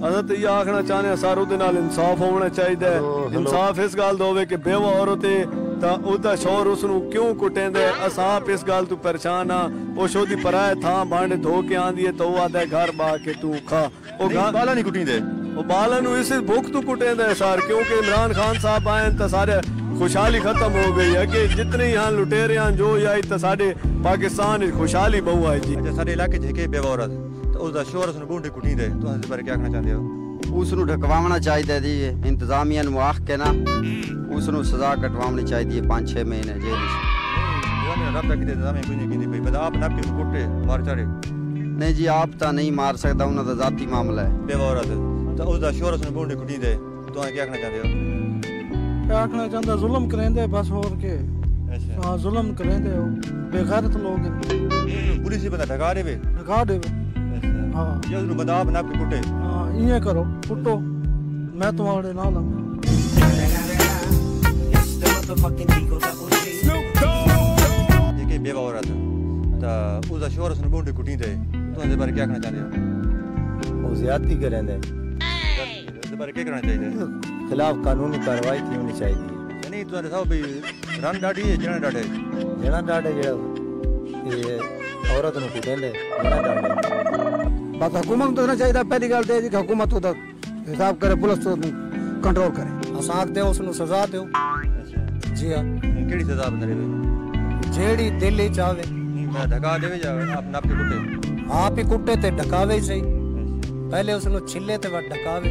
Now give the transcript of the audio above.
अस तो ये आखना चाहते सर उहदे नाल इंसाफ होना चाहिए। इंसाफ इस गल दा होवे कि बेवा औरत है उदा शौहर उसनू क्यों कुटेंदे। अस आप इस गल तू परेशान हाँ। वो शोदी पराए थां भांडे धो के आंदी है तो वो आदा घर बा के तू खा। वो बाला नहीं कुटींदे, वो बाला नू इस भुख तू कुटेंदे सर, क्योंकि इमरान खान साहब आए तो सारे खुशहाली खत्म हो गई है कि जितने यहाँ लुटेरे हैं जो आई तो साढ़े पाकिस्तान खुशहाली बहु है जी। अच्छा सारे इलाके च बेवा औरत तो उसका शोहर उसने बूंदे कुटींदे, तो इस बारे क्या कहना चाहते हो? उसनू ढकवाना चाहिए जी, इंतजामिया नू आख के ना उसनू सजा कटवानी चाहिए 5-6 महीने जेल। नहीं जी आप तो नहीं मार सकता, उन्होंने जाती मामला है। बेवा औरत तो उसका शोहर उसने बूंदे कुटींदे, तो क्या कहना चाहते हो? क्या आखना चाहता जुल्म करेंदे बस और के। हाँ जुल्म करेंदे हो, बेगैरत लोग हैं। पुलिस ही बंदा ढका देवे हाँ ये उसने बंदा आप नाप के कुटे। हाँ ये करो कुटो, मैं तुम्हारे नाल हूँ। जेके बेवा औरत तो उसका शोहर उसने बूंदे कुटींदे, तो इस बारे क्या कहना चाहते हो? वो ज्यादती करेंदे, इस बारे क्या करना चाहिए? खिलाफ कानूनी कार्रवाई थी होनी चाहिए। नहीं तो साहब भाई रन डाडी है जना डाडे जना डाडे ये औरत नू कुटेंदे जना डाडे। बात हुकूमत तो ना चाहिए। पहली गल तो जी हुकूमत तो हिसाब करे, पुलिस तो कंट्रोल करे। अस आखते हो उसनू सजा दो। जी हाँ केड़ी सजा बंदे रे जेड़ी दिल ही चाहे। मैं ढका देवे जा आप नाप के कुटे, आप ही कुटे ते ढकावे ही सही। पहले उसनू छिले ते बाद ढकावे।